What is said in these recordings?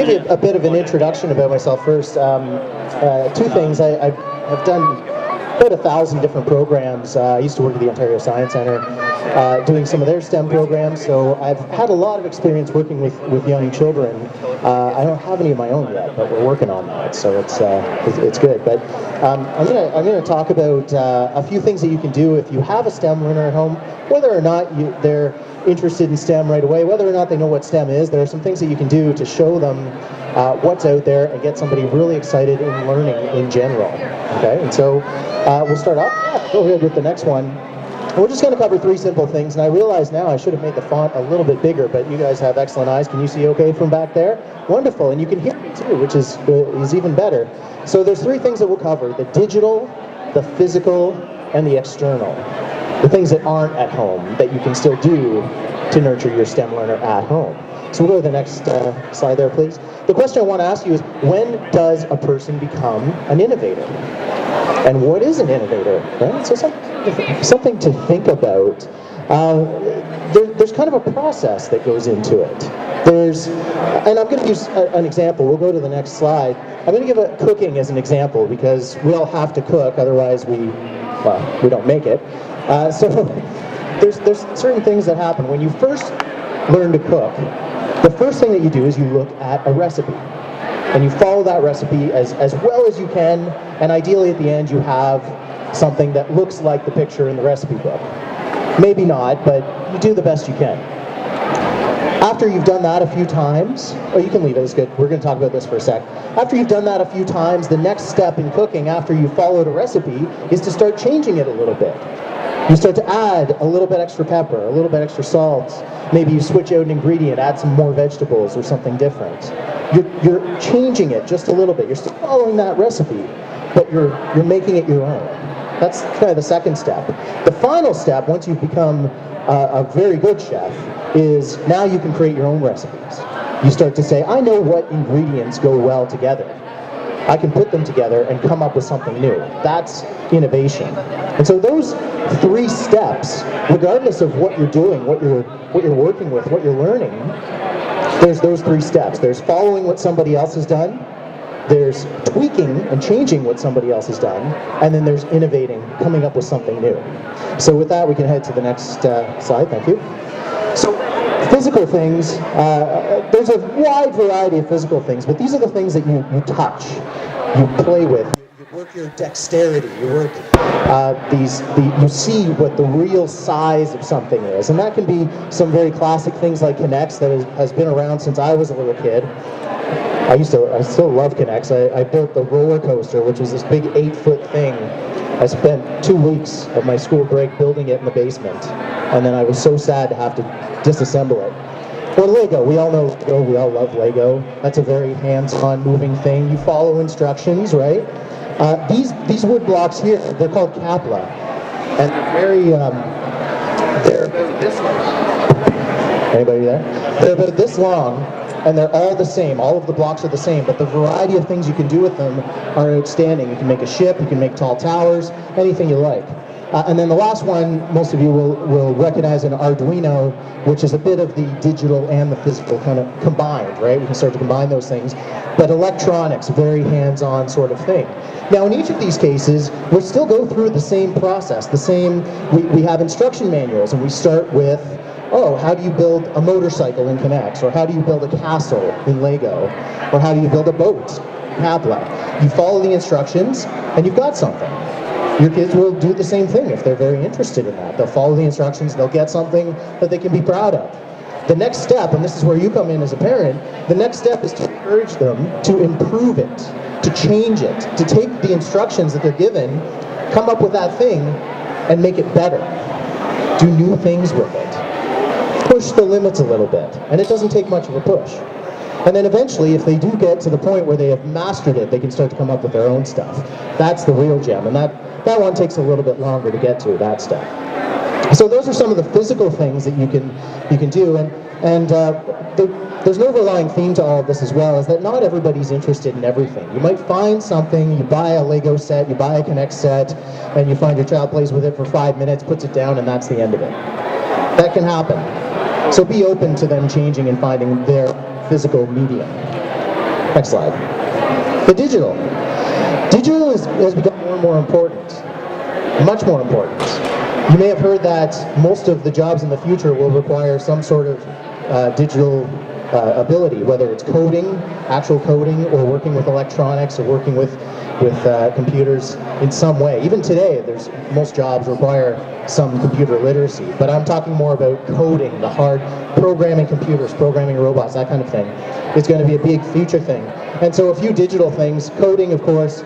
give you a bit of an introduction about myself first. Two things. I've done about 1,000 different programs. I used to work at the Ontario Science Centre doing some of their STEM programs, so I've had a lot of experience working with young children. I don't have any of my own yet, but we're working on that, so it's good. But I'm gonna talk about a few things that you can do if you have a STEM learner at home, whether or not they're interested in STEM right away, whether or not they know what STEM is. There are some things that you can do to show them what's out there and get somebody really excited in learning in general. Okay, and so we'll start off. Go ahead with the next one. We're just going to cover 3 simple things, and I realize now I should have made the font a little bit bigger, but you guys have excellent eyes. Can you see okay from back there? Wonderful, and you can hear me too, which is even better. So there's 3 things that we'll cover: the digital, the physical, and the external. The things that aren't at home that you can still do to nurture your STEM learner at home. So we'll go to the next slide there, please. The question I want to ask you is, when does a person become an innovator? And what is an innovator? Right? So something to think about. There's kind of a process that goes into it. And I'm going to use an example. We'll go to the next slide. I'm going to give cooking as an example because we all have to cook, otherwise we don't make it. So there's certain things that happen when you first learn to cook. The first thing that you do is you look at a recipe, and you follow that recipe as well as you can, and ideally at the end you have something that looks like the picture in the recipe book. Maybe not, but you do the best you can. After you've done that a few times, you can leave it, it's good, we're going to talk about this for a sec. After you've done that a few times, the next step in cooking after you've followed a recipe is to start changing it a little bit. You start to add a little bit extra pepper, a little bit extra salt. Maybe you switch out an ingredient, add some more vegetables or something different. You're changing it just a little bit. You're still following that recipe, but you're making it your own. That's kind of the second step. The final step, once you've become a very good chef, is now you can create your own recipes. You start to say, I know what ingredients go well together. I can put them together and come up with something new. That's innovation. And so those 3 steps, regardless of what you're doing, what you're working with, what you're learning, there's those 3 steps. There's following what somebody else has done, there's tweaking and changing what somebody else has done, and then there's innovating, coming up with something new. So with that, we can head to the next slide. Thank you. So physical things, there's a wide variety of physical things, but these are the things that you touch, you play with, you work your dexterity, you work you see what the real size of something is, and that can be some very classic things like Kinects that has been around since I was a little kid. I still love Kinects. I built the roller coaster, which was this big 8-foot thing. I spent 2 weeks of my school break building it in the basement, and then I was so sad to have to disassemble it. Or Lego, we all know Lego, we all love Lego. That's a very hands-on moving thing. You follow instructions, right? These wood blocks here, they're called Kapla, and they're about this long. Anybody there? They're about this long, and they're all the same. All of the blocks are the same, but the variety of things you can do with them are outstanding. You can make a ship, you can make tall towers, anything you like. And then the last one, most of you will recognize an Arduino, which is a bit of the digital and the physical kind of combined, right? We can start to combine those things. But electronics, very hands-on sort of thing. Now in each of these cases, we'll still go through the same process, we have instruction manuals, and we start with, how do you build a motorcycle in Kinects? Or how do you build a castle in Lego? Or how do you build a boat in Kapla? You follow the instructions, and you've got something. Your kids will do the same thing if they're very interested in that. They'll follow the instructions, they'll get something that they can be proud of. The next step, and this is where you come in as a parent, the next step is to encourage them to improve it, to change it, to take the instructions that they're given, come up with that thing, and make it better. Do new things with it. Push the limits a little bit, and it doesn't take much of a push. And then eventually, if they do get to the point where they have mastered it, they can start to come up with their own stuff. That's the real gem, and that one takes a little bit longer to get to, that stuff. So those are some of the physical things that you can do, and there's an overlying theme to all of this as well, is that not everybody's interested in everything. You might find something, you buy a Lego set, you buy a Kinect set, and you find your child plays with it for 5 minutes, puts it down, and that's the end of it. That can happen. So be open to them changing and finding their physical medium. Next slide. The digital. Digital has become more and more important, much more important. You may have heard that most of the jobs in the future will require some sort of digital ability, whether it's coding, actual coding, or working with electronics, or working with computers in some way. Even today, most jobs require some computer literacy, but I'm talking more about coding, the hard programming computers, programming robots, that kind of thing. It's going to be a big future thing. And so a few digital things. Coding, of course,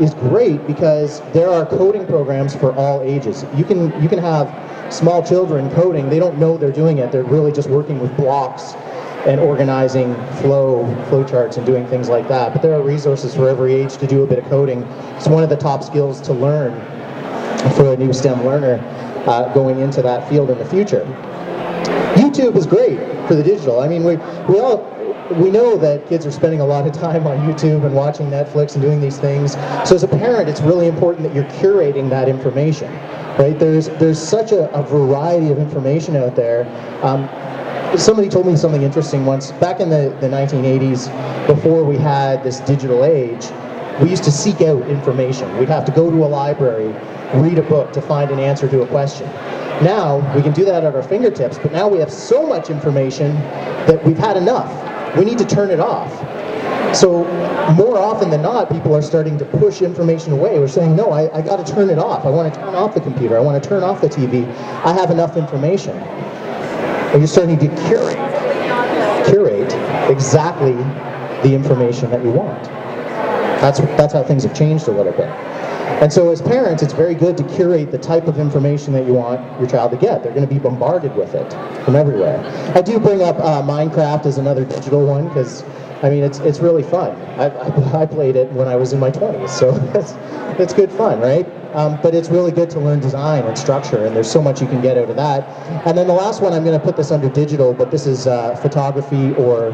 is great because there are coding programs for all ages. You can have small children coding. They don't know they're doing it. They're really just working with blocks and organizing flow charts and doing things like that. But there are resources for every age to do a bit of coding. It's one of the top skills to learn for a new STEM learner going into that field in the future. YouTube is great for the digital. I mean, we know that kids are spending a lot of time on YouTube and watching Netflix and doing these things. So as a parent, it's really important that you're curating that information, right? There's such a variety of information out there. Somebody told me something interesting once. Back in the 1980s, before we had this digital age, we used to seek out information. We'd have to go to a library, read a book to find an answer to a question. Now, we can do that at our fingertips, but now we have so much information that we've had enough. We need to turn it off. So more often than not, people are starting to push information away. We're saying, no, I got to turn it off. I want to turn off the computer. I want to turn off the TV. I have enough information. And you're starting to curate exactly the information that you want. That's how things have changed a little bit. And so as parents, it's very good to curate the type of information that you want your child to get. They're going to be bombarded with it from everywhere. I do bring up Minecraft as another digital one because, I mean, it's really fun. I played it when I was in my 20s, so it's good fun, right? But it's really good to learn design and structure, and there's so much you can get out of that. And then the last one, I'm going to put this under digital, but this is photography or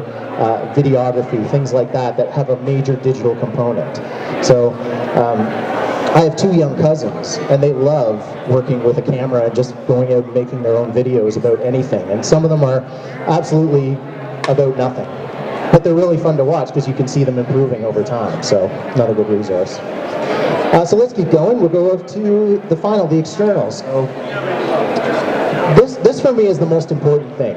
videography, things like that have a major digital component. So I have two young cousins, and they love working with a camera and just going out and making their own videos about anything. And some of them are absolutely about nothing. But they're really fun to watch because you can see them improving over time. So another good resource. So let's keep going. We'll go up to the final, the externals. So this for me is the most important thing,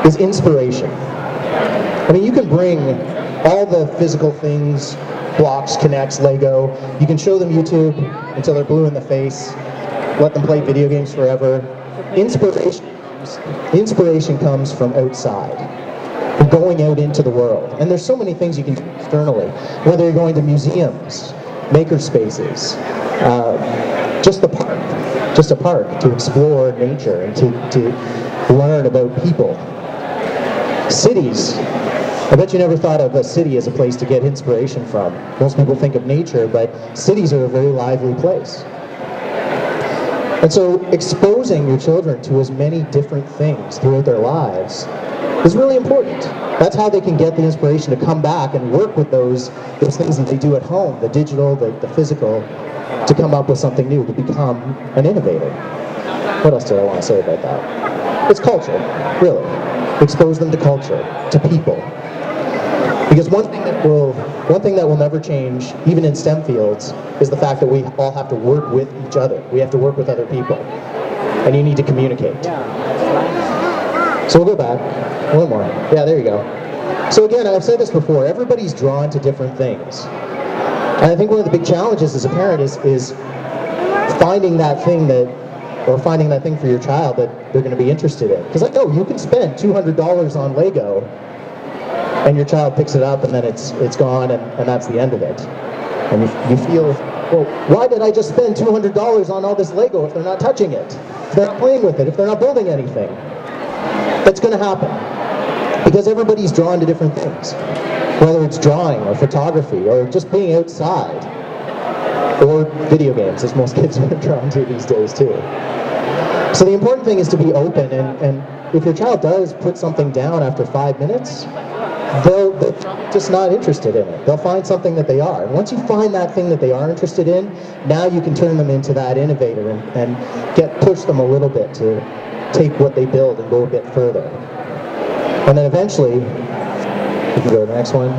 is inspiration. I mean, you can bring all the physical things, blocks, connects, Lego. You can show them YouTube until they're blue in the face. Let them play video games forever. Inspiration comes from outside. From going out into the world. And there's so many things you can do externally. Whether you're going to museums, maker spaces, just the park. Just a park to explore nature and to learn about people. Cities. I bet you never thought of a city as a place to get inspiration from. Most people think of nature, but cities are a very lively place. And so exposing your children to as many different things throughout their lives is really important. That's how they can get the inspiration to come back and work with those things that they do at home, the digital, the physical, to come up with something new, to become an innovator. What else did I want to say about that? It's culture, really. Expose them to culture, to people. Because one thing that will never change, even in STEM fields, is the fact that we all have to work with each other. We have to work with other people. And you need to communicate. So we'll go back. One more. Yeah, there you go. So again, I've said this before, everybody's drawn to different things. And I think one of the big challenges as a parent is finding that thing for your child that they're going to be interested in. Because you can spend $200 on Lego, and your child picks it up and then it's gone and that's the end of it. And you feel, well, why did I just spend $200 on all this Lego if they're not touching it? If they're not playing with it, if they're not building anything? That's going to happen. Because everybody's drawn to different things. Whether it's drawing or photography or just being outside. Or video games, as most kids are drawn to these days too. So the important thing is to be open, and if your child does put something down after 5 minutes, they're just not interested in it. They'll find something that they are. And once you find that thing that they are interested in, now you can turn them into that innovator and push them a little bit to take what they build and go a bit further. And then eventually, you can go to the next one.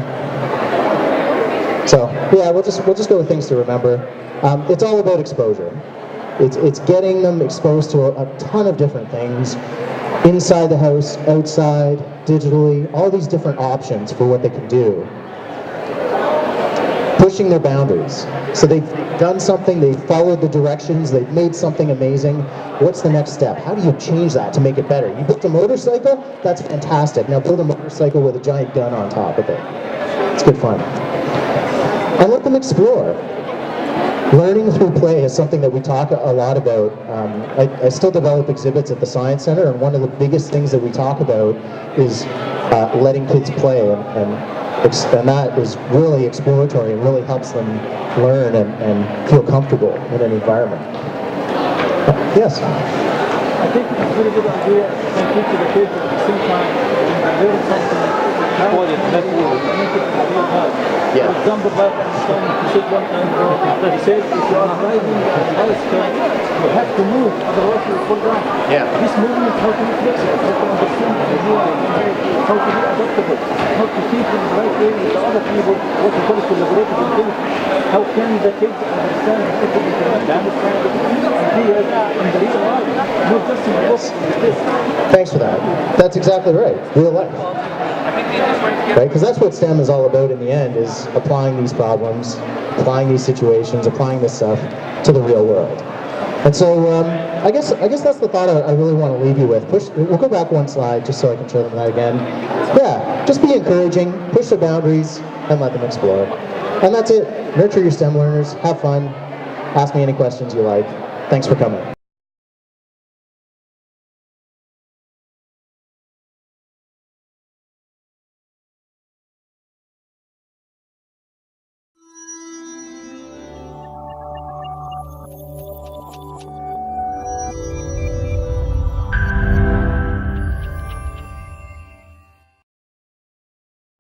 So yeah, we'll just go with things to remember. It's all about exposure. It's getting them exposed to a ton of different things, inside the house, outside, digitally, all these different options for what they can do. Pushing their boundaries. So they've done something, they've followed the directions, they've made something amazing. What's the next step? How do you change that to make it better? You built a motorcycle? That's fantastic. Now build a motorcycle with a giant gun on top of it. It's good fun. And let them explore. Learning through play is something that we talk a lot about. I still develop exhibits at the Science Center, and one of the biggest things that we talk about is letting kids play, and that is really exploratory and really helps them learn and feel comfortable in an environment. Yes? I think it's a very good idea to teach the kids at the same time and learn something. Make it a real hard. Yeah. For example, like you said one time, you said if you are driving a bicycle, you have to move, otherwise you will fall down. Yeah. This movement, how to be flexible, how to understand the movement, how to be adaptable, how to think in the right way with the other people, what we call it collaborative ability. How can the kids understand the people understand ideas in the real life, not just in the book. Thanks for that. That's exactly right. Real life. Right? Because that's what STEM is all about in the end, is applying these problems, applying these situations, applying this stuff to the real world. And so I guess that's the thought I really want to leave you with. We'll go back one slide just so I can show them that again. Yeah, just be encouraging, push the boundaries, and let them explore. And that's it. Nurture your STEM learners, have fun, ask me any questions you like. Thanks for coming.